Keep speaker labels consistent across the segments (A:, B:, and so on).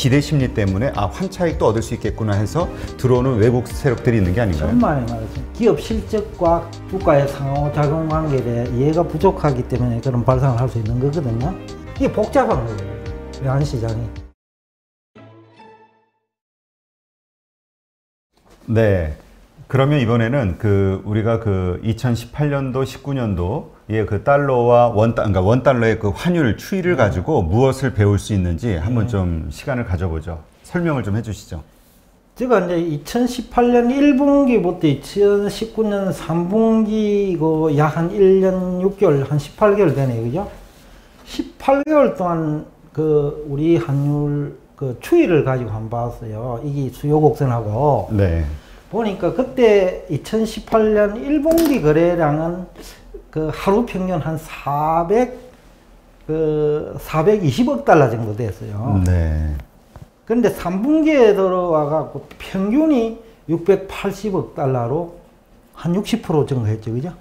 A: 기대 심리 때문에 아, 환차익도 얻을 수 있겠구나 해서 들어오는 외국 세력들이 있는 게 아닌가요?
B: 천만에 말했습니다. 기업 실적과 국가의 상호작용 관계에 대해 이해가 부족하기 때문에 그런 발상을 할 수 있는 거거든요. 이게 복잡한 거예요. 외환시장이.
A: 네. 그러면 이번에는 우리가 2018년도, 19년도에 그 달러와 그러니까 원달러의 그 환율 추이를 가지고 무엇을 배울 수 있는지 한번 좀 시간을 가져보죠. 설명을 좀 해주시죠.
B: 제가 이제 2018년 1분기부터 2019년 3분기 약 한 1년 6개월, 한 18개월 되네요. 그죠? 18개월 동안 우리 환율 추이를 가지고 한번 봤어요. 이게 수요 곡선하고. 네. 보니까 그때 2018년 1분기 거래량은 하루 평균 한 420억 달러 정도 됐어요. 네. 그런데 3분기에 들어와갖고 평균이 680억 달러로 한 60% 증가했죠. 그죠?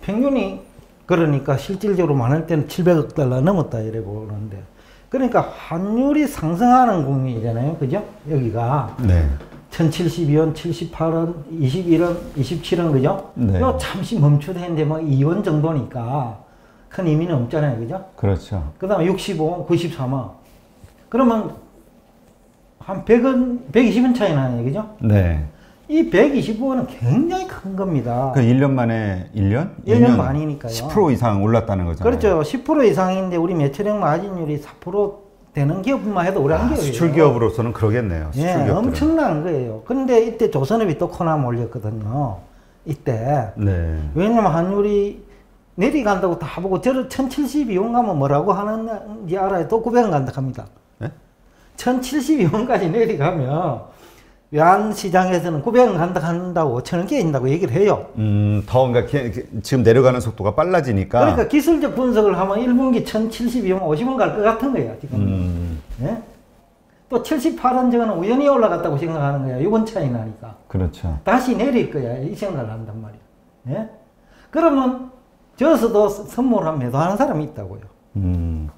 B: 평균이 그러니까 실질적으로 많을 때는 700억 달러 넘었다 이래 보는데. 그러니까 환율이 상승하는 국면이잖아요. 그죠? 여기가. 네. 1072원, 78원, 21원, 27원, 그죠? 네. 요 잠시 멈추는데 뭐 2원 정도니까 큰 의미는 없잖아요. 그죠?
A: 그렇죠.
B: 그 다음에 65원, 93원. 그러면 한 100원, 120원 차이 나네요. 그죠? 네. 이 125원은 굉장히 큰 겁니다.
A: 1년 만에 1년?
B: 1년 만이니까요.
A: 10% 이상 올랐다는 거잖아요.
B: 그렇죠. 10% 이상인데 우리 매출액 마진율이 4% 되는 기업만 해도 우리 한 기업이에요.
A: 수출 기업으로서는 그러겠네요. 수출
B: 예,
A: 기업들은.
B: 엄청난 거예요. 그런데 이때 조선업이 또 코나 몰렸거든요. 이때. 네. 왜냐면 환율이 내려간다고 다 보고 저를 1072원 가면 뭐라고 하는지 알아요? 또 900원 간다 합니다. 네? 1072원까지 내려가면 외환시장에서는 900원 한다고 1000원 깨진다고 얘기를 해요.
A: 그러니까 지금 내려가는 속도가 빨라지니까.
B: 그러니까 기술적 분석을 하면 1분기 1072원 50원 갈 것 같은 거예요. 지금. 예? 또 78원 저거는 우연히 올라갔다고 생각하는 거야. 6원 차이 나니까. 그렇죠. 다시 내릴 거야. 이 생각을 한단 말이야. 예? 그러면 저서도 선물하면 매도하는 사람이 있다고요.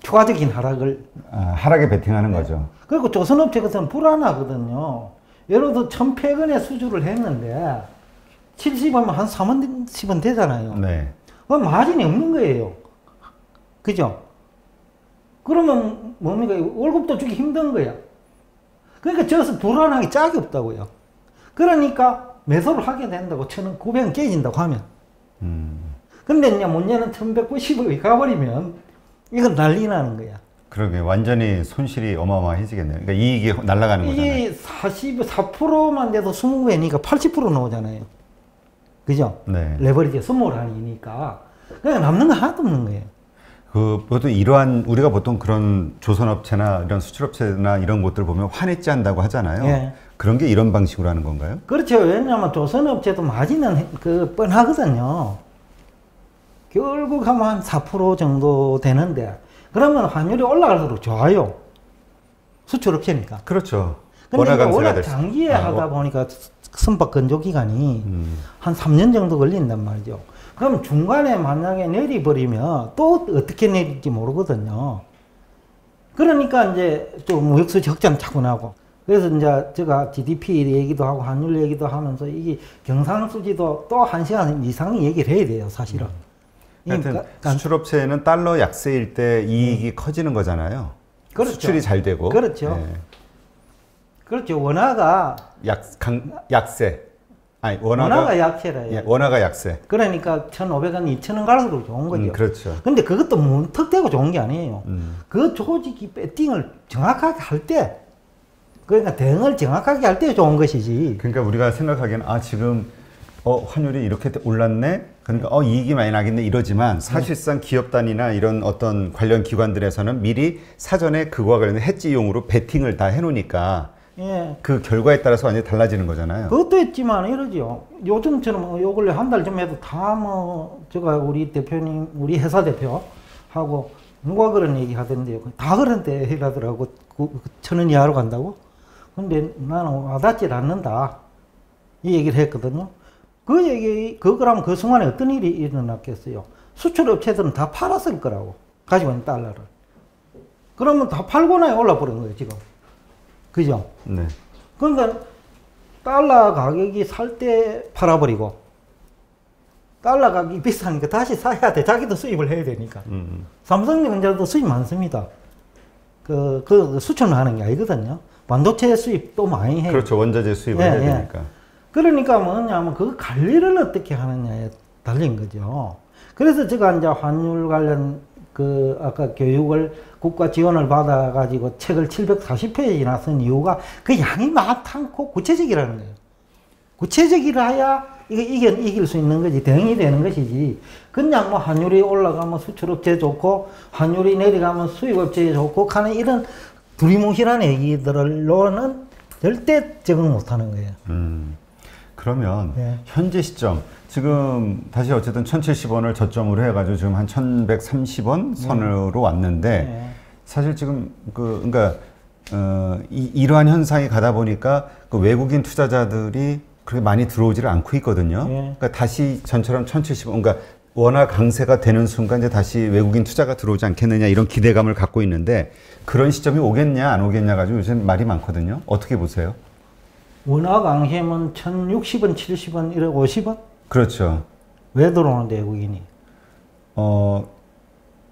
B: 추가적인 하락을.
A: 하락에 베팅하는 거죠.
B: 그리고 조선업체 같은 불안하거든요. 예를 들어 1,100원에 수주를 했는데 70원이면 한 30원 되잖아요. 네. 그럼 마진이 없는 거예요. 그죠? 그러면 뭡니까? 월급도 주기 힘든 거야. 그러니까 저기서 불안하게 짝이 없다고요. 그러니까 매수를 하게 된다고 1,900원 깨진다고 하면. 근데 이제 문제는 1,190원이 가버리면 이건 난리 나는 거야.
A: 그러게 완전히 손실이 어마어마해지겠네요. 그러니까 이익이 날아가는 거잖아요.
B: 이게 44%만 돼도 20배니까 80% 나오잖아요. 그죠? 네. 레버리지 선물하니까. 그러니까 남는 거 하나도 없는 거예요.
A: 보통 우리가 보통 그런 조선업체나 이런 수출업체나 이런 곳들 보면 환해지 한다고 하잖아요. 예. 그런 게 이런 방식으로 하는 건가요?
B: 그렇죠. 왜냐하면 조선업체도 마진은 뻔하거든요. 결국 하면 한 4% 정도 되는데, 그러면 환율이 올라갈수록 좋아요. 수출업체니까.
A: 그렇죠.
B: 근데 워낙 장기에 하다 보니까 선박 건조 기간이 한 3년 정도 걸린단 말이죠. 그럼 중간에 만약에 내려버리면 또 어떻게 내릴지 모르거든요. 그러니까 이제 좀 무역수지 적자는 자꾸 나고. 그래서 이제 제가 GDP 얘기도 하고 환율 얘기도 하면서 이게 경상수지도 또 1시간 이상 얘기를 해야 돼요, 사실은.
A: 하여튼 수출업체는 달러 약세일 때 이익이 커지는 거잖아요. 그렇죠. 수출이 잘 되고.
B: 그렇죠. 네. 그렇죠. 원화가
A: 약세. 아니
B: 원화가 약세라요.
A: 예, 원화가 약세.
B: 그러니까 1,500원, 2,000원 갈수록 좋은 거죠.
A: 그렇죠.
B: 근데 그것도 문턱대고 좋은 게 아니에요. 그 조직이 배팅을 정확하게 할 때, 그러니까 대응을 정확하게 할 때 좋은 것이지.
A: 그러니까 우리가 생각하기에는 지금 환율이 이렇게 올랐네? 그러니까 이익이 많이 나겠네 이러지만 사실상 기업 단위나 이런 어떤 관련 기관들에서는 미리 사전에 그거와 관련된 해지용으로 베팅을 다 해놓으니까 예. 그 결과에 따라서 완전히 달라지는 거잖아요.
B: 그것도 있지만 이러죠. 요즘처럼 요 근래 한 달 전에도 다 제가 우리 대표님, 우리 회사 대표하고 누가 그런 얘기 하던데요. 다 그런 데 이라더라고. 1,000원 이하로 간다고? 근데 나는 와닿지 않는다. 이 얘기를 했거든요. 그거라면 그 순간에 어떤 일이 일어났겠어요? 수출업체들은 다 팔았을 거라고. 가지고 있는 달러를. 그러면 다 팔고 나야 올라버린 거예요, 지금. 그죠?
A: 네.
B: 그러니까 달러 가격이 살 때 팔아버리고 달러 가격이 비싸니까 다시 사야 돼. 자기도 수입을 해야 되니까. 삼성전자도 수입 많습니다. 그 수출만 하는 게 아니거든요. 반도체 수입도 많이 해요.
A: 그렇죠. 원자재 수입을 해야 되니까.
B: 그러니까 뭐냐면 그 관리를 어떻게 하느냐에 달린 거죠. 그래서 제가 이제 환율 관련 아까 교육을 국가 지원을 받아가지고 책을 740페이지나 쓴 이유가 그 양이 많고 구체적이라는 거예요. 구체적이라야 이길 수 있는 거지, 대응이 되는 것이지. 그냥 뭐 환율이 올라가면 수출업체에 좋고, 환율이 내려가면 수입업체에 좋고, 하는 이런 두리뭉실한 얘기들로는 절대 적응 못 하는 거예요.
A: 그러면 현재 시점, 지금 다시 어쨌든 1070원을 저점으로 해가지고 지금 한 1130원 선으로 왔는데, 사실 지금 그러니까 이러한 현상이 가다 보니까 그 외국인 투자자들이 그렇게 많이 들어오지를 않고 있거든요. 그러니까 다시 전처럼 1070원, 그러니까 원화 강세가 되는 순간 이제 다시 외국인 투자가 들어오지 않겠느냐 이런 기대감을 갖고 있는데, 그런 시점이 오겠냐 안 오겠냐 가지고 요즘 말이 많거든요. 어떻게 보세요?
B: 원화 강세면 1060원, 70원, 150원?
A: 그렇죠.
B: 왜 들어오는데 외국인이?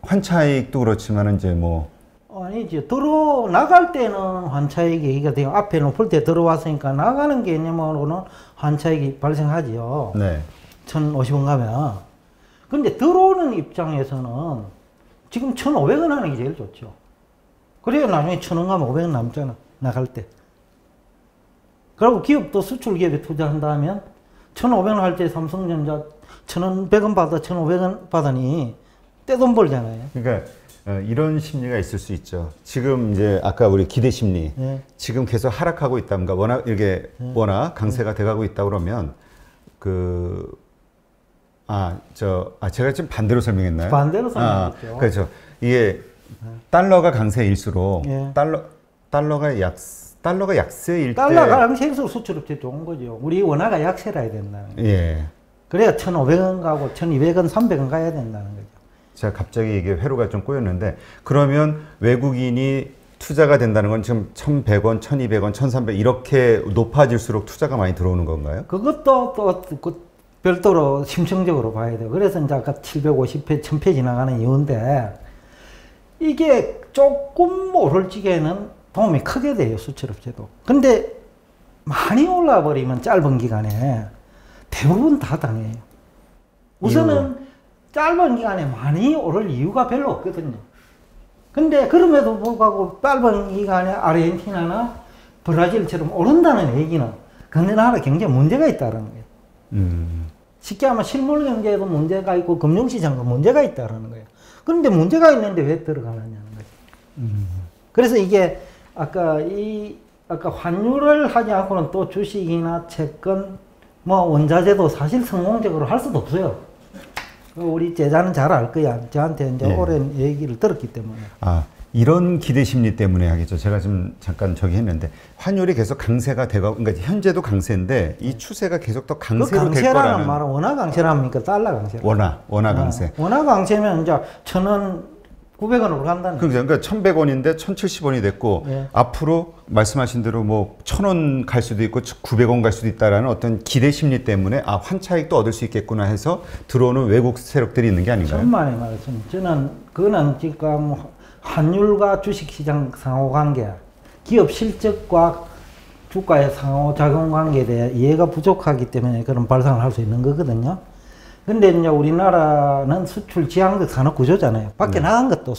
A: 환차익도 그렇지만 이제 뭐
B: 아니지. 나갈 때는 환차익 얘기가 돼요. 앞에 높을 때 들어왔으니까 나가는 개념으로는 환차익이 발생하지요.
A: 네.
B: 1050원 가면. 근데 들어오는 입장에서는 지금 1500원 하는 게 제일 좋죠. 그래야 나중에 1000원 가면 500원 남잖아. 나갈 때. 그리고 기업도 수출 기업에 투자한다면 1500원 할 때 삼성전자 1100원 받아 1500원 받으니 떼돈 벌잖아요.
A: 그러니까 이런 심리가 있을 수 있죠. 지금 이제 아까 우리 기대 심리, 지금 계속 하락하고 있다, 뭔가 워낙 강세가 돼가고 있다 그러면 제가 지금 반대로 설명했나요?
B: 반대로 설명했죠.
A: 그렇죠. 이게 달러가 강세일수록 달러가 약세일 때
B: 달러가 강세일수록 수출업체 좋은 거죠. 우리 원화가 약세라 해야 된다는 거죠.
A: 예.
B: 그래야 1500원 가고 1200원, 300원 가야 된다는 거죠.
A: 제가 갑자기 이게 회로가 좀 꼬였는데, 그러면 외국인이 투자가 된다는 건 지금 1100원, 1200원, 1300 이렇게 높아질수록 투자가 많이 들어오는 건가요?
B: 그것도 또 별도로 심층적으로 봐야 돼요. 그래서 이제 아까 750회, 1000회 지나가는 이유인데, 이게 조금 오를 적에는 도움이 크게 돼요, 수출업체도. 근데 많이 올라 버리면 짧은 기간에 대부분 다 당해요. 우선은 짧은 기간에 많이 오를 이유가 별로 없거든요. 근데 그럼에도 불구하고 짧은 기간에 아르헨티나나 브라질처럼 오른다는 얘기는 그 나라 경제에 문제가 있다는 거예요. 쉽게 하면 실물 경제에도 문제가 있고 금융시장도 문제가 있다는 거예요. 그런데 문제가 있는데 왜 들어가느냐는 거죠. 그래서 이게 아까 환율을 하지 않고는 또 주식이나 채권, 뭐 원자재도 사실 성공적으로 할 수도 없어요. 우리 제자는 잘 알 거야. 저한테 이제 오랜 얘기를 들었기 때문에.
A: 이런 기대 심리 때문에 하겠죠. 제가 지금 잠깐 했는데, 환율이 계속 강세가 되고, 그러니까 현재도 강세인데 이 추세가 계속 더 강세로 될 거라는.
B: 강세라는 말은 원화 강세랍니까? 달러 강세?
A: 원화 강세.
B: 원화 강세면 이제 1,900원으로 간다는 거예요.
A: 그러니까 1,100원인데 1,070원이 됐고, 앞으로 말씀하신 대로 뭐 1,000원 갈 수도 있고 900원 갈 수도 있다라는 어떤 기대 심리 때문에 환차익도 얻을 수 있겠구나 해서 들어오는 외국 세력들이 있는 게 아닌가요?
B: 천만의 말씀. 그거는 지금 환율과 주식시장 상호관계, 기업 실적과 주가의 상호작용 관계에 대해 이해가 부족하기 때문에 그런 발상을 할 수 있는 거거든요. 근데 이제 우리나라는 수출 지향적 산업 구조잖아요. 밖에 나간 것도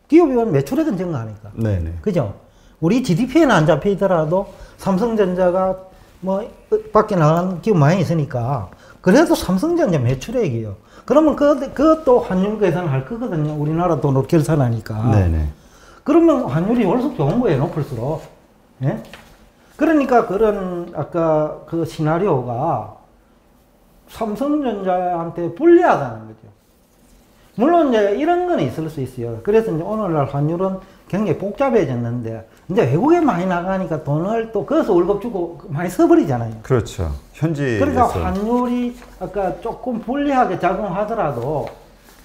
B: 기업이 매출액은 증가하니까.
A: 네네.
B: 그죠? 우리 GDP에는 안 잡히더라도 삼성전자가 뭐 밖에 나간 기업 많이 있으니까 그래도 삼성전자 매출액이에요. 그러면 그것도 환율 계산할 거거든요. 우리나라 돈으로 결산하니까.
A: 네네.
B: 그러면 환율이 월속 좋은 거예요. 높을수록. 예? 그러니까 그런 아까 그 시나리오가 삼성전자한테 불리하다는 거죠. 물론 이제 이런 건 있을 수 있어요. 그래서 이제 오늘날 환율은 굉장히 복잡해졌는데, 이제 외국에 많이 나가니까 돈을 또 거기서 월급 주고 많이 써버리잖아요.
A: 그렇죠. 현지.
B: 그러니까 환율이 아까 조금 불리하게 작용하더라도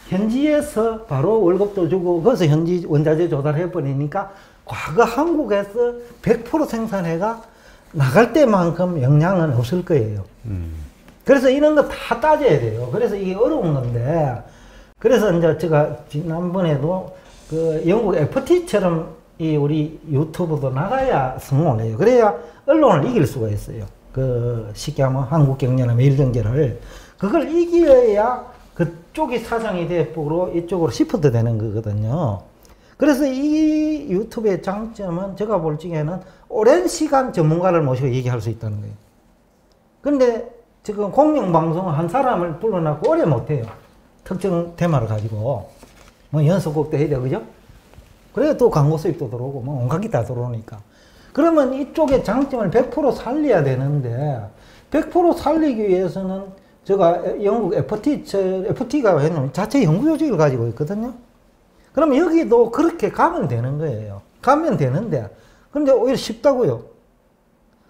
B: 현지에서 바로 월급도 주고 거기서 현지 원자재 조달해버리니까 과거 한국에서 100% 생산해가 나갈 때만큼 영향은 없을 거예요. 그래서 이런 거 다 따져야 돼요. 그래서 이게 어려운 건데, 그래서 이제 제가 지난번에도 그 영국 FT처럼 이 우리 유튜브도 나가야 성공을 해요. 그래야 언론을 이길 수가 있어요. 그 쉽게 하면 한국경제나 매일경제를 그걸 이겨야 그쪽이 사장이 되고 이쪽으로 시프트 되는 거거든요. 그래서 이 유튜브의 장점은 제가 볼 적에는 오랜 시간 전문가를 모시고 얘기할 수 있다는 거예요. 근데 지금 공영방송은 한 사람을 불러놓고 오래 못해요. 특정 테마를 가지고. 뭐 연속곡도 해야 돼, 그죠? 그래야 또 광고 수입도 들어오고, 뭐 온갖 게 다 들어오니까. 그러면 이쪽의 장점을 100% 살려야 되는데, 100% 살리기 위해서는 제가 영국 FT가 했는 자체 연구 요직을 가지고 있거든요. 그럼 여기도 그렇게 가면 되는 거예요. 가면 되는데, 근데 오히려 쉽다고요.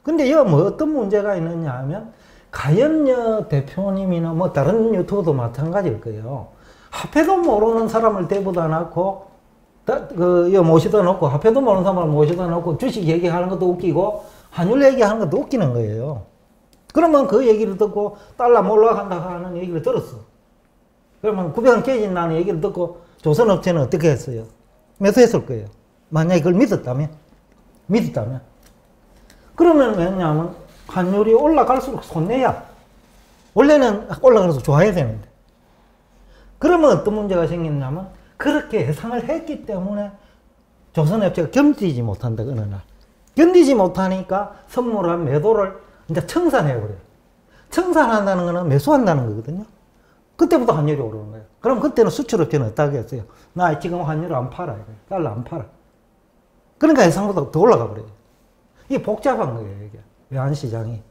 B: 근데 여기 뭐 어떤 문제가 있느냐 하면, 가연녀 대표님이나 뭐 다른 유튜브도 마찬가지일 거예요. 화폐도 모르는 사람을 대보다 놓고, 모시다 놓고, 화폐도 모르는 사람을 모시다 놓고, 주식 얘기하는 것도 웃기고, 환율 얘기하는 것도 웃기는 거예요. 그러면 그 얘기를 듣고, 달러 올라간다 하는 얘기를 들었어. 그러면 900원 깨진다는 얘기를 듣고, 조선업체는 어떻게 했어요? 매수했을 거예요. 만약에 그걸 믿었다면. 그러면 왜냐하면, 환율이 올라갈수록 손해야. 원래는 올라가서 좋아야 되는데. 그러면 어떤 문제가 생겼냐면 그렇게 예상을 했기 때문에 조선업체가 견디지 못한다, 어느 날. 견디지 못하니까 선물한 매도를 이제 청산해버려요. 청산한다는 거는 매수한다는 거거든요. 그때부터 환율이 오르는 거예요. 그럼 그때는 수출업체는 어떻게 했어요? 나 지금 환율을 안 팔아. 달러 안 팔아. 그러니까 예상보다 더 올라가 버려요. 이게 복잡한 거예요, 이게. 외환시장이.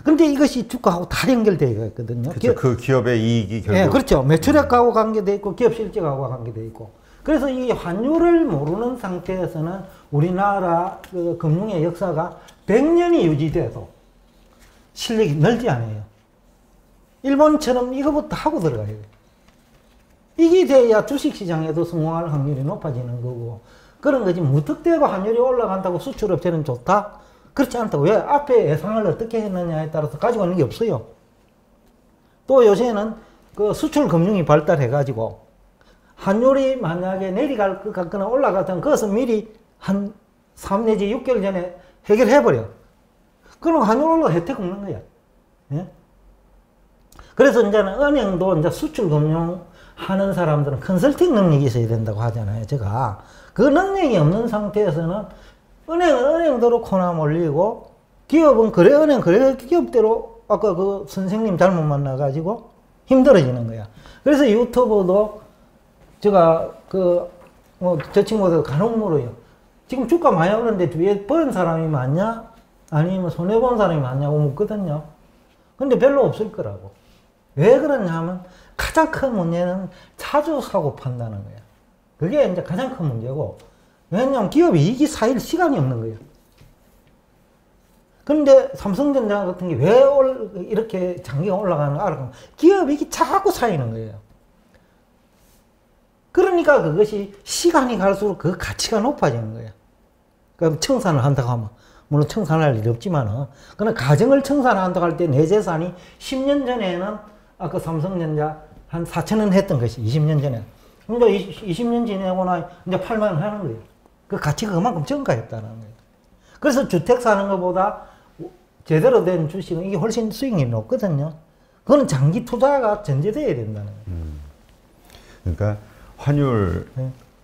B: 근데 이것이 주가하고 다 연결되어 있거든요.
A: 그렇죠. 그 기업의 이익이 결국.
B: 네, 그렇죠. 매출액하고 관계되어 있고 기업 실적하고 관계되어 있고. 그래서 이 환율을 모르는 상태에서는 우리나라 그 금융의 역사가 100년이 유지돼도 실력이 늘지 않아요. 일본처럼 이거부터 하고 들어가야 돼요. 이게 돼야 주식시장에도 성공할 확률이 높아지는 거고, 그런 거지. 무턱대고 환율이 올라간다고 수출업체는 좋다? 그렇지 않다고. 왜? 앞에 예상을 어떻게 했느냐에 따라서 가지고 있는 게 없어요. 또 요새는 그 수출 금융이 발달해가지고 환율이 만약에 내려갈 것 같거나 올라가든 그것을 미리 한 3 내지 6개월 전에 해결해버려. 그럼 환율 올라가 혜택 없는 거야. 예? 그래서 이제는 은행도 이제 수출 금융 하는 사람들은 컨설팅 능력이 있어야 된다고 하잖아요. 제가. 그 능력이 없는 상태에서는 은행은 은행대로 코나 몰리고, 기업은 은행 기업대로 아까 그 선생님 잘못 만나가지고 힘들어지는 거야. 그래서 유튜브도 제가 저 친구들 간혹 물어요. 지금 주가 많이 오르는데 뒤에 번 사람이 많냐? 아니면 손해본 사람이 많냐고 묻거든요. 근데 별로 없을 거라고. 왜 그러냐 하면 가장 큰 문제는 자주 사고 판다는 거야. 그게 이제 가장 큰 문제고, 왜냐하면 기업이 이익이 쌓일 시간이 없는 거예요. 그런데 삼성전자 같은 게 왜 이렇게 장기가 올라가는가 알아보면 기업 이익이 자꾸 쌓이는 거예요. 그러니까 그것이 시간이 갈수록 그 가치가 높아지는 거예요. 그럼 청산을 한다고 하면, 물론 청산할 일이 없지만은, 그러나 가정을 청산한다고 할 때 내 재산이 10년 전에는 아까 삼성전자 한 4,000원 했던 것이 20년 전에. 근데 20년 지내고 나 이제 8만 원 하는 거예요. 그 가치가 그만큼 증가했다는 거예요. 그래서 주택 사는 것보다 제대로 된 주식은 이게 훨씬 수익이 높거든요. 그거는 장기 투자가 전제되어야 된다는 거예요.
A: 그러니까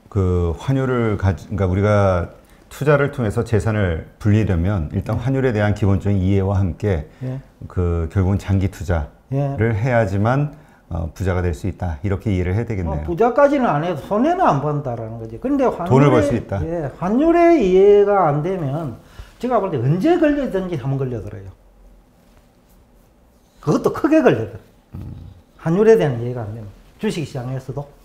A: 그러니까 우리가 투자를 통해서 재산을 불리려면 일단 환율에 대한 기본적인 이해와 함께 그 결국은 장기 투자를 해야지만 부자가 될 수 있다. 이렇게 이해를 해야 되겠네요.
B: 부자까지는 안 해도 손해는 안 본다라는 거지. 근데
A: 돈을 벌 수 있다.
B: 환율의 이해가 안 되면 제가 볼 때 언제 걸리든지 한번 걸려들어요. 그것도 크게 걸려들어요. 환율에 대한 이해가 안 되면. 주식시장에서도.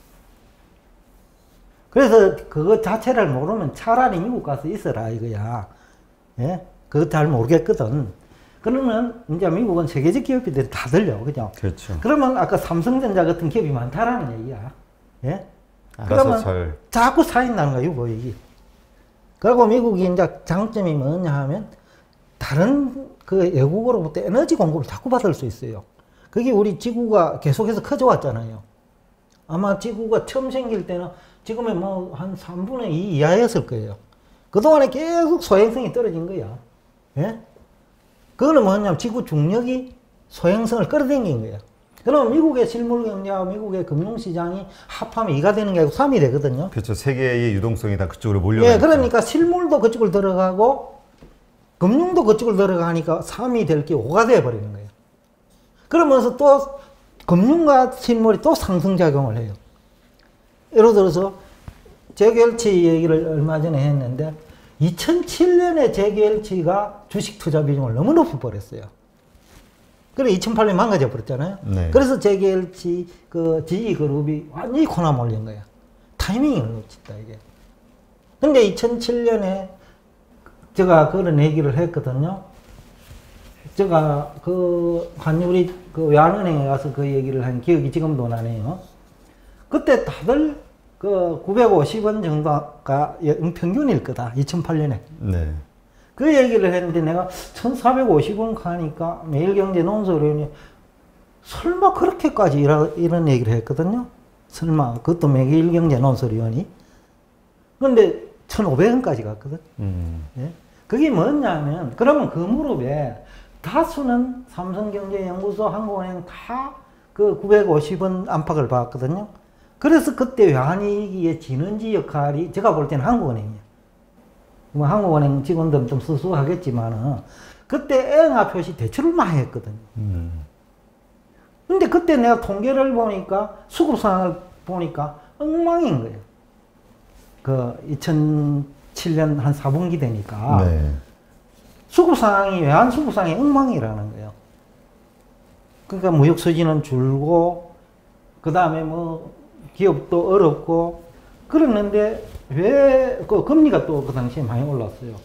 B: 그래서 그거 자체를 모르면 차라리 미국 가서 있어라 이거야. 예? 그거 잘 모르겠거든. 그러면 이제 미국은 세계적 기업들이 다 들려, 그죠?
A: 그렇죠.
B: 그러면 아까 삼성전자 같은 기업이 많다라는 얘기야. 예?
A: 그러면
B: 자꾸 쌓인다는 거야, 유보익이. 그리고 미국이 이제 장점이 뭐냐 하면 다른 그 외국으로부터 에너지 공급을 자꾸 받을 수 있어요. 그게 우리 지구가 계속해서 커져 왔잖아요. 아마 지구가 처음 생길 때는 지금의 뭐 한 3분의 2 이하였을 거예요. 그동안에 계속 소행성이 떨어진 거야. 예? 그거는 뭐냐면 지구 중력이 소행성을 끌어당긴 거야. 그럼 미국의 실물 경제와 미국의 금융시장이 합하면 2가 되는 게 아니고 3이 되거든요.
A: 그렇죠. 세계의 유동성이 다 그쪽으로 몰려가니까.
B: 예, 그러니까 실물도 그쪽으로 들어가고 금융도 그쪽으로 들어가니까 3이 될 게 5가 돼버리는 거예요. 그러면서 또 금융과 실물이 또 상승작용을 해요. 예를 들어서 재결치 얘기를 얼마 전에 했는데 2007년에 재결치가 주식 투자 비중을 너무 높여 버렸어요. 그래 2008년 망가져 버렸잖아요.
A: 네.
B: 그래서 재결치 그 GE그룹이 완전히 코나 몰린 거야. 타이밍을 놓쳤다 이게. 근데 2007년에 제가 그런 얘기를 했거든요. 제가 그 환율이 그 외환은행에 가서 그 얘기를 한 기억이 지금도 나네요. 그때 다들 그 950원 정도가 평균일 거다. 2008년에.
A: 네.
B: 그 얘기를 했는데 내가 1450원 가니까 매일경제 논설위원이 설마 그렇게까지 이런 얘기를 했거든요. 설마 그것도 매일경제 논설위원이. 근데 1500원까지 갔거든. 예? 그게 뭐냐면 그러면 그 무렵에 다수는 삼성경제연구소, 한국은행 다 그 950원 안팎을 받았거든요. 그래서 그때 외환위기의 진원지 역할이 제가 볼 때는 한국은행이에요. 뭐 한국은행 직원들은 좀 수수하겠지만은 그때 애응화 표시 대출을 많이 했거든요. 근데 그때 내가 통계를 보니까 수급 상황을 보니까 엉망인 거예요. 그 2007년 한 4분기 되니까
A: 네.
B: 수급 상황이 외환 수급 상황이 엉망이라는 거예요. 그러니까 무역 수지는 줄고 그 다음에 뭐 기업도 어렵고 그랬는데 왜 그 금리가 또 그 당시에 많이 올랐어요.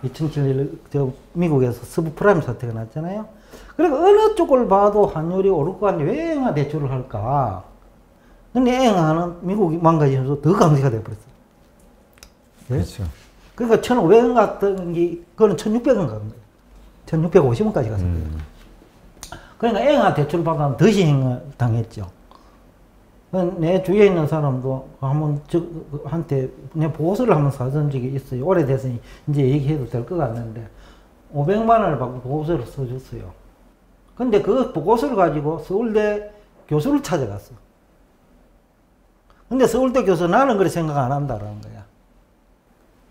B: 2007년 저 미국에서 서브프라임 사태가 났잖아요. 그러니까 어느 쪽을 봐도 환율이 오를 것 같은데 왜 애응화 대출을 할까? 근데 애응화는 미국이 망가지면서 더 강세가 돼버렸어요. 네?
A: 그렇죠.
B: 그러니까 1,500원 갔던 게 그거는 1,600원 간 거예요. 1,650원까지 갔어요. 그러니까 애응화 대출 받아면 더 시행을 당했죠. 내 주위에 있는 사람도 한번 한테 내 보고서를 한번 사준 적이 있어요. 오래됐으니 이제 얘기해도 될 것 같는데 500만 원을 받고 보고서를 써줬어요. 근데 그 보고서를 가지고 서울대 교수를 찾아갔어. 근데 서울대 교수 나는 그렇게 생각 안 한다라는 거야.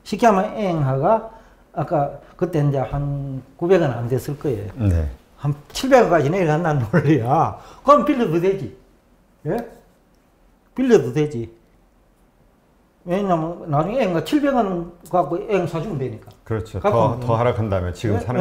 B: 쉽게 하면 애행화가 아까 그때 이제 한 900원 안 됐을 거예요.
A: 네.
B: 한 700원까지 내려간다는 논리야. 그럼 빌려도 되지. 예? 빌려도 되지. 왜냐면 나중에 애행화 700원 갖고 애행 사주면 되니까.
A: 그렇죠. 더 하락한다면 지금 사는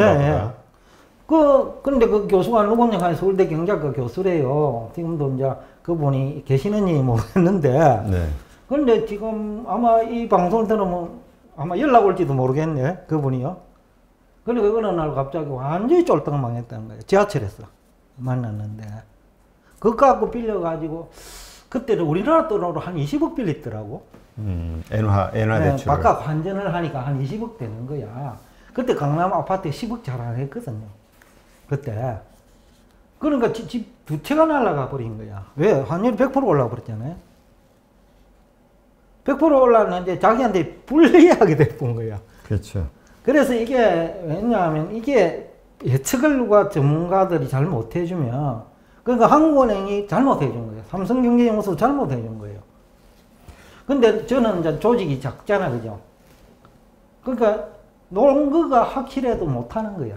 A: 것보다.
B: 근데 그 교수가 누구냐 서울대 경제학과 교수래요. 지금도 이제 그분이 계시는지 모르겠는데.
A: 네.
B: 근데 지금 아마 이 방송을 들으면 아마 연락 올지도 모르겠네. 그분이요. 그러니까 어느 날 갑자기 완전히 쫄딱 망했다는 거예요. 지하철에서 만났는데. 그거 갖고 빌려가지고 그때는 우리나라 돈으로 한 20억 빌렸더라고.
A: 엔화 대출.
B: 바깥 환전을 하니까 한 20억 되는 거야. 그때 강남 아파트에 10억 자랑했거든요. 그때. 그러니까 집 두 채가 날아가 버린 거야. 왜? 환율이 100% 올라가 버렸잖아요. 100% 올랐는데 자기한테 불리하게 돼본 거야.
A: 그렇죠.
B: 그래서 이게 왜냐하면 이게 예측을과 전문가들이 잘 못해주면 그러니까 한국은행이 잘못해준 거예요. 삼성경제연구소 잘못해준 거예요. 근데 저는 이제 조직이 작잖아, 그죠? 그러니까 농구가 확실해도 못하는 거야.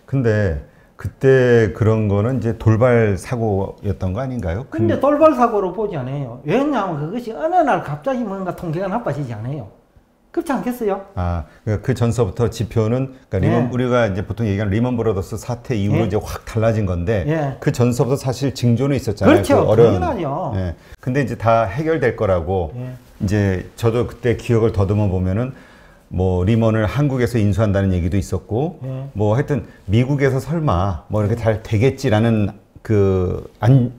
A: 근데 그때 그런 거는 이제 돌발 사고였던 거 아닌가요?
B: 근데 돌발 사고로 보지 않아요. 왜냐하면 그것이 어느 날 갑자기 뭔가 통계가 나빠지지 않아요. 그렇지 않겠어요?
A: 아, 그 전서부터 지표는 그러니까 우리가 이제 보통 얘기하는 리먼 브러더스 사태 이후로 이제 확 달라진 건데 그 전서부터 사실 징조는 있었잖아요.
B: 그렇죠.
A: 그
B: 당연하죠.
A: 근데 이제 다 해결될 거라고 이제 저도 그때 기억을 더듬어 보면은 뭐 리먼을 한국에서 인수한다는 얘기도 있었고 뭐 하여튼 미국에서 설마 뭐 이렇게 잘 되겠지라는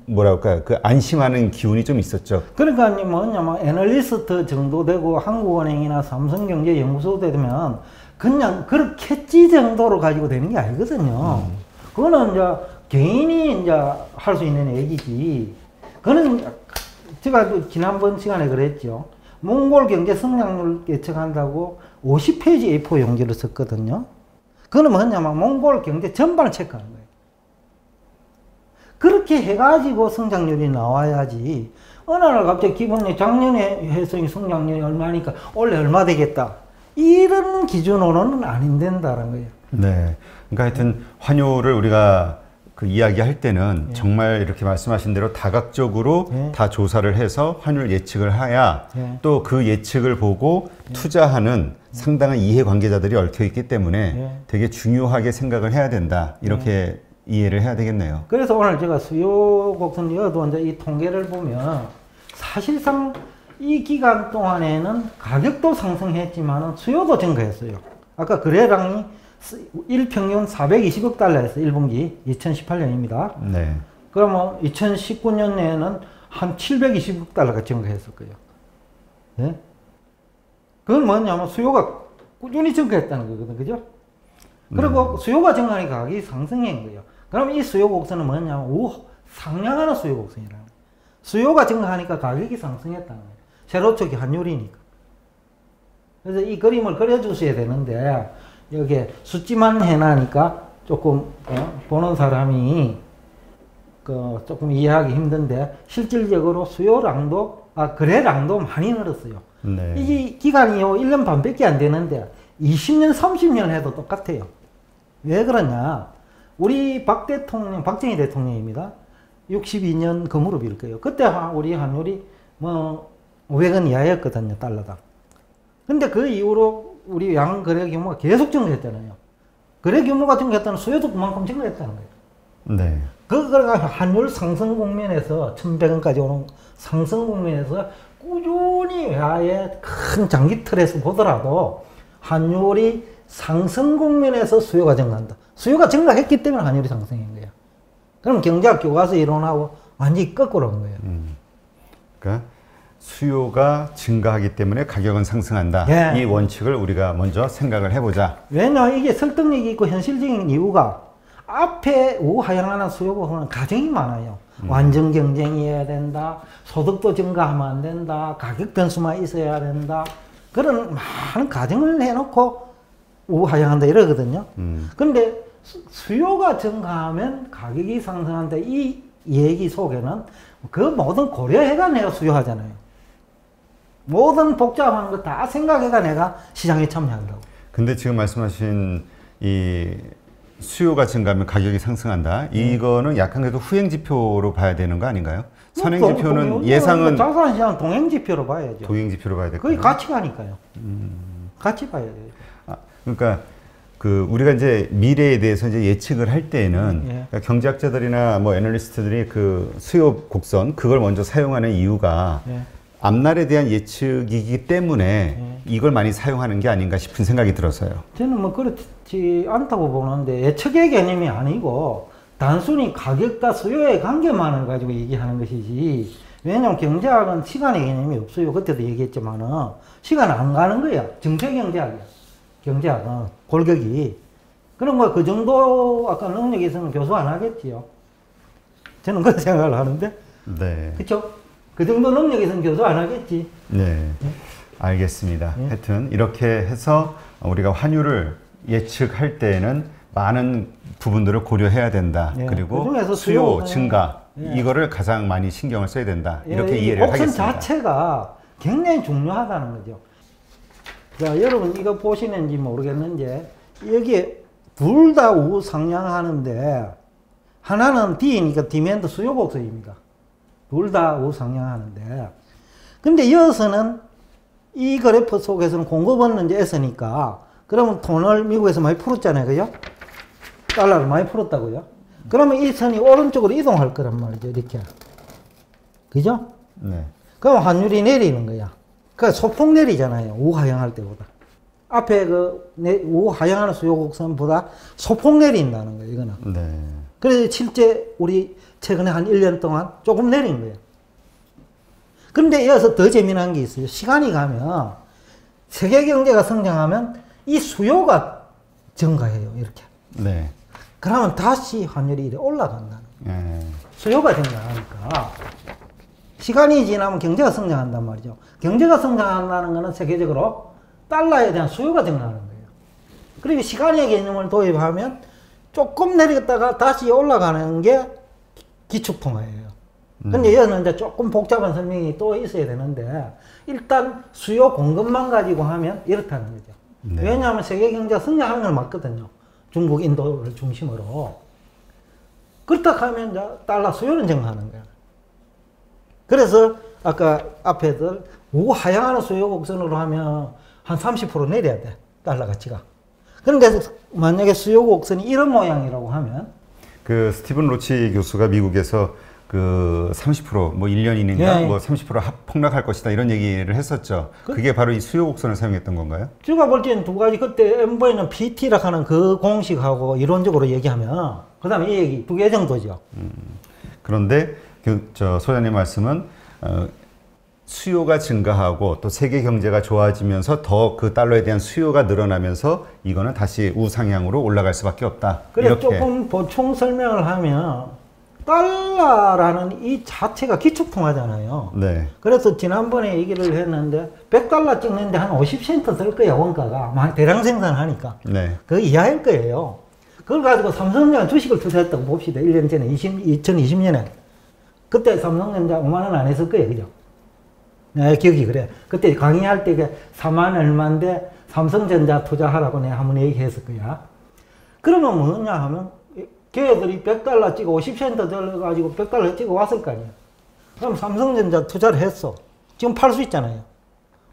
A: 뭐랄까요, 안심하는 기운이 좀 있었죠.
B: 그러니까 뭐냐면 애널리스트 정도 되고 한국은행이나 삼성경제연구소 되면 그냥 그렇겠지 정도로 가지고 되는 게 아니거든요. 그거는 이제 개인이 이제 할 수 있는 얘기지. 그거는 제가 지난번 시간에 그랬죠. 몽골 경제 성장률 예측한다고 50페이지 A4 용지를 썼거든요. 그거는 뭐냐면 몽골 경제 전반을 체크하는 거예요. 그렇게 해가지고 성장률이 나와야지. 어느 날 갑자기 기본이 작년에 해서 성장률이 얼마니까 올해 얼마 되겠다. 이런 기준으로는 안 된다는 거예요.
A: 네. 그러니까 하여튼 환율을 우리가 이야기할 때는 정말 이렇게 말씀하신 대로 다각적으로 다 조사를 해서 환율 예측을 해야 또 그 예측을 보고 투자하는 상당한 이해관계자들이 얽혀 있기 때문에 되게 중요하게 생각을 해야 된다. 이렇게 이해를 해야 되겠네요.
B: 그래서 오늘 제가 수요 곡선 여도 이제 이 통계를 보면 사실상 이 기간 동안에는 가격도 상승했지만 수요도 증가했어요. 아까 거래량이 일평균 420억 달러였어요. 1분기 2018년입니다.
A: 네.
B: 그러면 2019년에는 한 720억 달러가 증가했을 거예요. 네? 그건 뭐냐면 수요가 꾸준히 증가했다는 거거든요. 그죠? 그리고 수요가 증가하니까 가격이 상승한 거예요. 그럼 이 수요 곡선은 뭐냐면 상향하는 수요 곡선이라는 거예요. 수요가 증가하니까 가격이 상승했다는 거예요. 세로쪽이 환율이니까. 그래서 이 그림을 그려주셔야 되는데 여기에 숫지만 해놔니까 조금 보는 사람이 조금 이해하기 힘든데 실질적으로 수요량도 거래량도 많이 늘었어요.
A: 네.
B: 이 기간이요 1년 반밖에 안 되는데 20년 30년 해도 똑같아요. 왜 그러냐? 우리 박정희 대통령입니다. 62년 그 무렵일 거예요. 그때 우리 환율이 500원 이하였거든요, 달러당. 근데 그 이후로 우리 양 거래 규모가 계속 증가했잖아요. 거래 규모가 증가했다는 수요도 그만큼 증가했다는 거예요.
A: 네.
B: 그러니까 환율 상승 국면에서 1100원까지 오는 상승 국면에서 꾸준히 외화의 큰 장기 틀에서 보더라도 환율이 상승 국면에서 수요가 증가한다. 수요가 증가했기 때문에 환율이 상승한 거야. 그럼 경제학 교과서 이론하고 완전히 거꾸로 한 거예요.
A: 그러니까 수요가 증가하기 때문에 가격은 상승한다. 이 원칙을 우리가 먼저 생각을 해보자.
B: 왜냐하면 이게 설득력이 있고 현실적인 이유가 앞에 우하향하는 수요가 가정이 많아요. 완전 경쟁이어야 된다. 소득도 증가하면 안 된다. 가격 변수만 있어야 된다. 그런 많은 가정을 해놓고 우하향한다 이러거든요. 근데 수요가 증가하면 가격이 상승한다. 이 얘기 속에는 그 모든 고려해가 내가 수요하잖아요. 모든 복잡한 거 다 생각해가 내가 시장에 참여한다고.
A: 근데 지금 말씀하신 이 수요가 증가하면 가격이 상승한다. 이거는 약간 그래도 후행지표로 봐야 되는 거 아닌가요? 선행지표는 예상은
B: 자산시장 동행지표로 봐야죠.
A: 동행지표로 봐야 될까요?
B: 거의 같이 가니까요. 같이 봐야 돼요.
A: 그러니까 우리가 이제 미래에 대해서 이제 예측을 할 때에는 그러니까 경제학자들이나 애널리스트들이 그 수요 곡선 그걸 먼저 사용하는 이유가 앞날에 대한 예측이기 때문에 이걸 많이 사용하는 게 아닌가 싶은 생각이 들어서요.
B: 저는 그렇지 않다고 보는데 예측의 개념이 아니고 단순히 가격과 수요의 관계만을 가지고 얘기하는 것이지. 왜냐하면 경제학은 시간의 개념이 없어요. 그때도 얘기했지만은 시간 안 가는 거야. 정체경제학이야. 경제학은 골격이. 그럼 그 정도 아까 능력이 있으면 교수 안 하겠지요. 저는 그런 생각을 하는데.
A: 네.
B: 그렇죠? 그 정도 능력이 있으면 교수 안 하겠지.
A: 네. 알겠습니다. 하여튼 이렇게 해서 우리가 환율을 예측할 때에는 많은 부분들을 고려해야 된다. 그리고 수요 증가 이거를 가장 많이 신경을 써야 된다. 이렇게 이해를 하겠습니다.
B: 곡선 자체가 굉장히 중요하다는 거죠. 자, 여러분 이거 보시는지 모르겠는데 여기에 둘 다 우상향하는데 하나는 D니까 디맨드 수요 곡선입니다. 둘 다 우상향하는데 근데 이어서는 이 그래프 속에서는 공급은 이제 S니까 그러면 돈을 미국에서 많이 풀었잖아요. 그죠? 달러를 많이 풀었다고요. 그러면 이 선이 오른쪽으로 이동할 거란 말이죠. 이렇게. 그죠?
A: 네.
B: 그럼 환율이 내리는 거야. 그러니까 소폭 내리잖아요. 우하향할 때보다. 앞에 우하향하는 수요 곡선보다 소폭 내린다는 거예요. 이거는.
A: 네.
B: 그래서 실제 우리 최근에 한 1년 동안 조금 내린 거예요. 그런데 이어서 더 재미난 게 있어요. 시간이 가면 세계 경제가 성장하면 이 수요가 증가해요. 이렇게.
A: 네.
B: 그러면 다시 환율이 올라간다는 거예요. 수요가 증가하니까. 시간이 지나면 경제가 성장한단 말이죠. 경제가 성장한다는 것은 세계적으로 달러에 대한 수요가 증가하는 거예요. 그리고 시간의 개념을 도입하면 조금 내렸다가 다시 올라가는 게 기축통화예요. 근데 여기는 이제 조금 복잡한 설명이 또 있어야 되는데, 일단 수요 공급만 가지고 하면 이렇다는 거죠. 네. 왜냐하면 세계 경제가 성장하는 걸 맞거든요. 중국, 인도를 중심으로. 그렇다 하면 이제 달러 수요는 증가하는 거예요. 그래서 아까 앞에들 우하향하는 수요 곡선으로 하면 한 30% 내려야 돼. 달러 가치가. 그런데 만약에 수요 곡선이 이런 모양이라고 하면,
A: 그 스티븐 로치 교수가 미국에서 그 30%뭐 1년 이내인가 뭐 30% 폭락할 것이다 이런 얘기를 했었죠. 그게 바로 이 수요 곡선을 사용했던 건가요?
B: 제가 볼 때는 두 가지, 그때 엠버에는 PT라고 하는 그 공식하고 이론적으로 얘기하면 그다음에 이 얘기 두 개 정도죠.
A: 그런데 저 소장님 말씀은 수요가 증가하고 또 세계 경제가 좋아지면서 더 그 달러에 대한 수요가 늘어나면서 이거는 다시 우상향으로 올라갈 수밖에 없다.
B: 그래
A: 이렇게.
B: 조금 보충 설명을 하면, 달러라는 이 자체가 기축통화잖아요.
A: 네.
B: 그래서 지난번에 얘기를 했는데 100달러 찍는데 한 50센트 들 거예요. 원가가 대량 생산하니까.
A: 네.
B: 그 이하일 거예요. 그걸 가지고 삼성전자 주식을 투자했다고 봅시다. 1년 전에 2020년에 그때 삼성전자 5만 원 안 했을 거예요. 그죠? 네, 기억이 그래. 그때 강의할 때 4만 얼마인데 삼성전자 투자하라고 내가 한번 얘기했을 거야. 그러면 뭐냐 하면 걔들이 100달러 찍어 50센트 들어가지고 100달러 찍어 왔을 거 아니야. 그럼 삼성전자 투자를 했어. 지금 팔 수 있잖아요.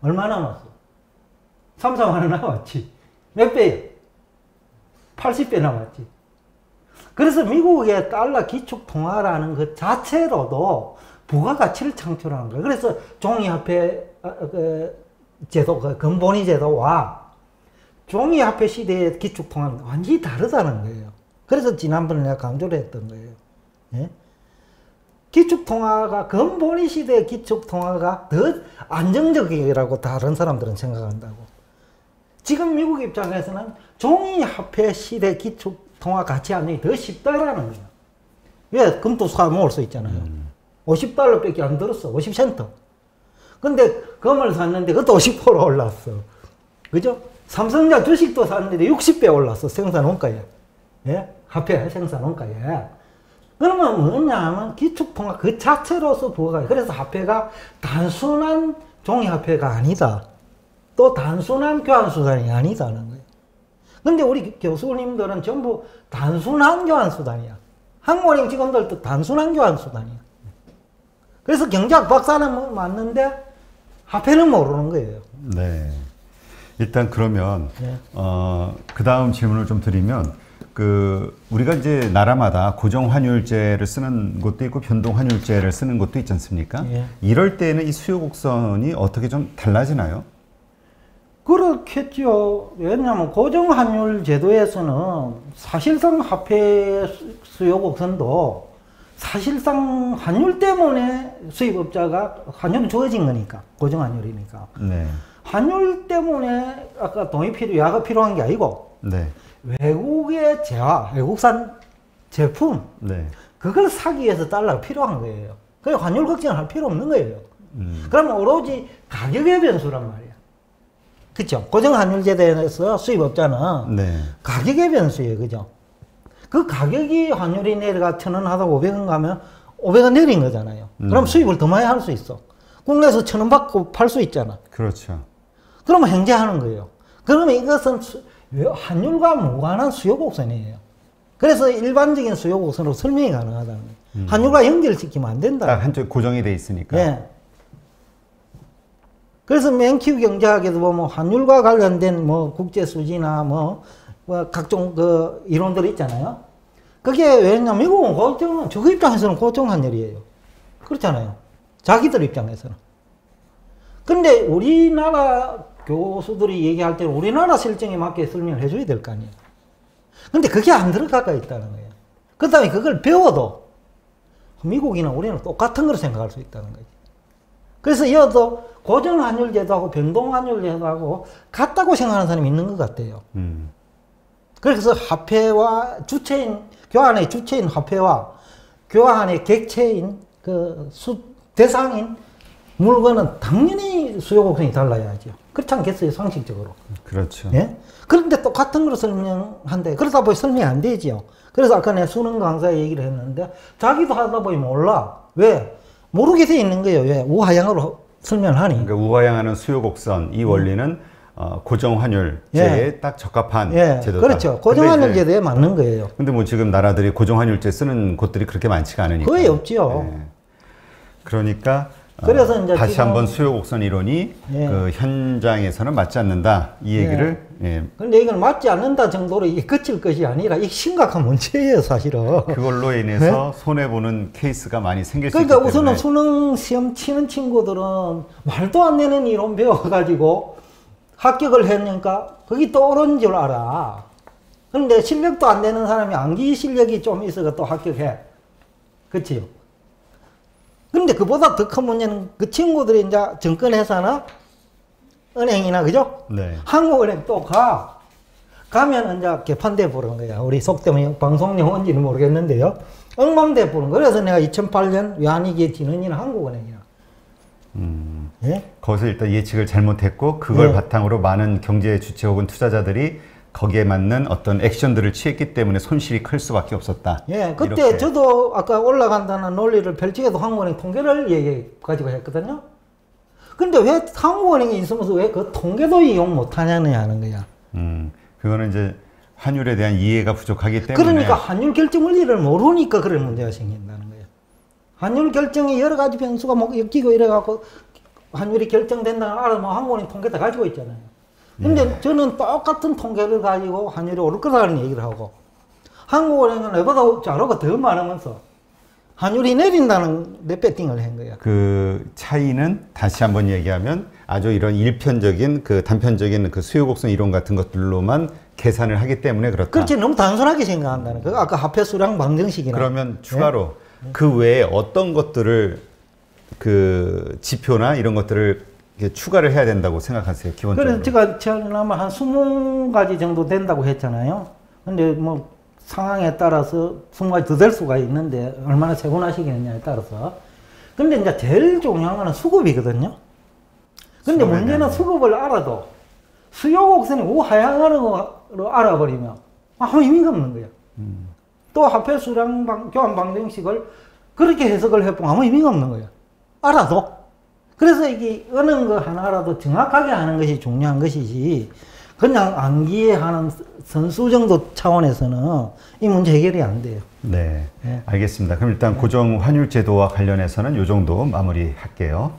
B: 얼마 남았어? 3, 4만 원 남았지. 몇 배야? 80배 남았지. 그래서 미국의 달러 기축통화라는 그 자체로도 부가가치를 창출하는 거예요. 그래서 종이화폐 제도, 근본위 제도와 종이화폐 시대의 기축통화는 완전히 다르다는 거예요. 그래서 지난번에 내가 강조를 했던 거예요. 예? 기축통화가, 근본위 시대의 기축통화가 더 안정적이라고 다른 사람들은 생각한다고. 지금 미국 입장에서는 종이화폐 시대 기축통화 가치 안정이 더 쉽다라는 거예요. 왜? 금도 사 모을 수 있잖아요. 50달러 밖에 안 들었어. 50센트. 근데 금을 샀는데 그것도 50% 올랐어. 그죠? 삼성전자 주식도 샀는데 60배 올랐어. 생산 원가에. 예? 화폐 생산 원가에. 그러면 뭐냐 하면 기축통화 그 자체로서 부가가치. 그래서 화폐가 단순한 종이화폐가 아니다. 또 단순한 교환수단이 아니다는 거예요. 근데 우리 교수님들은 전부 단순한 교환수단이야. 학모님 직원들도 단순한 교환수단이야. 그래서 경제학 박사는 맞는데 화폐는 모르는 거예요.
A: 네. 일단 그러면
B: 네.
A: 그 다음 질문을 좀 드리면, 우리가 이제 나라마다 고정 환율제를 쓰는 곳도 있고 변동 환율제를 쓰는 곳도 있지 않습니까?
B: 예.
A: 이럴 때는 이 수요 곡선이 어떻게 좀 달라지나요?
B: 그렇겠죠. 왜냐하면 고정 환율 제도에서는 사실상 화폐 수요 곡선도 사실상 환율 때문에 수입업자가, 환율이 주어진 거니까, 고정 환율이니까.
A: 네.
B: 환율 때문에 아까 야가 필요한 게 아니고,
A: 네.
B: 외국의 재화, 외국산 제품,
A: 네.
B: 그걸 사기 위해서 달러가 필요한 거예요. 그래서 환율 걱정을 할 필요 없는 거예요. 그러면 오로지 가격의 변수란 말이야. 그쵸? 고정 환율 제도에서 수입업자는
A: 네.
B: 가격의 변수예요. 그죠? 그 가격이 환율이 내려가 1,000원 하다 500원 가면 500원 내린 거잖아요. 그럼 수입을 더 많이 할 수 있어. 국내에서 1,000원 받고 팔 수 있잖아.
A: 그렇죠.
B: 그러면 행제하는 거예요. 그러면 이것은 환율과 무관한 수요 곡선이에요. 그래서 일반적인 수요 곡선으로 설명이 가능하다는 거예요. 환율과 연결시키면 안 된다.
A: 딱 한쪽 고정이 돼 있으니까.
B: 네. 그래서 맨큐 경제학에도 보면 환율과 관련된 뭐 국제 수지나 뭐 각종 그 이론들 있잖아요. 그게 왜냐면 미국은 고정, 저 입장에서는 고정 환율이에요. 그렇잖아요. 자기들 입장에서는. 근데 우리나라 교수들이 얘기할 때는 우리나라 실정에 맞게 설명을 해줘야 될 거 아니에요. 근데 그게 안 들어가가 있다는 거예요. 그 다음에 그걸 배워도 미국이나 우리는 똑같은 걸 생각할 수 있다는 거지. 그래서 이어도 고정환율제도하고 변동환율제도하고 같다고 생각하는 사람이 있는 것 같아요. 그래서 화폐와 주체인, 교환의 주체인 화폐와 교환의 객체인 그 대상인 물건은 당연히 수요 곡선이 달라야죠. 그렇지 않겠어요, 상식적으로.
A: 그렇죠.
B: 예? 그런데 똑같은 걸 설명한데, 그러다 보니 설명이 안 되지요. 그래서 아까 내가 수능 강사에 얘기를 했는데, 자기도 하다 보니 몰라. 왜? 모르게 돼 있는 거예요. 왜? 우하향으로 설명을 하니.
A: 그러니까 우하향하는 수요 곡선, 이 원리는 고정환율제에 딱 적합한 제도다.
B: 그렇죠. 고정환율제도에 맞는 거예요.
A: 근데 뭐 지금 나라들이 고정환율제 쓰는 곳들이 그렇게 많지가 않으니까.
B: 거의 없죠.
A: 그러니까
B: 그래서 이제
A: 다시 한번 수요 곡선 이론이 그 현장에서는 맞지 않는다 이 얘기를.
B: 그런데 이건 맞지 않는다 정도로 이게 그칠 것이 아니라 이게 심각한 문제예요, 사실은.
A: 그걸로 인해서 손해 보는 케이스가 많이 생길 수 있기
B: 그러니까
A: 때문에.
B: 우선은 수능 시험 치는 친구들은 말도 안 되는 이론 배워가지고 합격을 했으니까 그게 또 옳은 줄 알아. 그런데 실력도 안 되는 사람이 암기 실력이 좀 있어가 또 합격해. 그치요? 근데 그보다 더 큰 문제는 그 친구들이 이제 증권회사나 은행이나, 그죠?
A: 네.
B: 한국은행 또 가면 이제 개판돼 보는 거야. 우리 속되면 방송 용어인지는 모르겠는데요. 엉망돼 보는 거야. 그래서 내가 2008년 외환위기에 지는이는 한국은행이야. 예?
A: 거기서 일단 예측을 잘못했고 그걸 바탕으로 많은 경제 주체 혹은 투자자들이 거기에 맞는 어떤 액션들을 취했기 때문에 손실이 클 수밖에 없었다.
B: 예, 그때
A: 이렇게.
B: 저도 아까 올라간다는 논리를 펼치게도 한국은행 통계를 얘기 가지고 했거든요. 근데 왜 한국은행이 있으면서 왜 그 통계도 이용 못하냐는 하는 거야.
A: 그거는 이제 환율에 대한 이해가 부족하기 때문에.
B: 그러니까 환율 결정 원리를 모르니까 그런 문제가 생긴다는 거예요. 환율 결정이 여러 가지 변수가 뭐 엮이고 이래갖고 환율이 결정된다는 알아, 뭐 한국은행 통계 다 가지고 있잖아요. 근데 저는 똑같은 통계를 가지고 환율이 오를 거라는 얘기를 하고, 한국은행은 내보다 잘하고 더 많으면서 환율이 내린다는 내배팅을 한 거야.
A: 그 차이는 다시 한번 얘기하면 아주 이런 일편적인 그 단편적인 그 수요 곡선 이론 같은 것들로만 계산을 하기 때문에 그렇다.
B: 그렇지, 너무 단순하게 생각한다는 거. 아까 화폐 수량 방정식이나.
A: 그러면 추가로 그 외에 어떤 것들을 그 지표나 이런 것들을 추가를 해야 된다고 생각하세요, 기본적으로?
B: 그래서 제가 지난번 한 20가지 정도 된다고 했잖아요. 근데 뭐 상황에 따라서 20가지 더 될 수가 있는데 얼마나 세분화시키느냐에 따라서. 근데 이제 제일 중요한 거는 수급이거든요. 근데 문제는 수급을 알아도 수요 곡선이 우하향으로 알아버리면 아무 의미가 없는 거야. 또 화폐 수량 교환 방정식을 그렇게 해석을 해보면 아무 의미가 없는 거야. 알아도. 그래서 이게 어느 거 하나라도 정확하게 하는 것이 중요한 것이지, 그냥 암기하는 선수 정도 차원에서는 이 문제 해결이 안 돼요.
A: 네, 알겠습니다. 그럼 일단 고정 환율 제도와 관련해서는 이 정도 마무리할게요.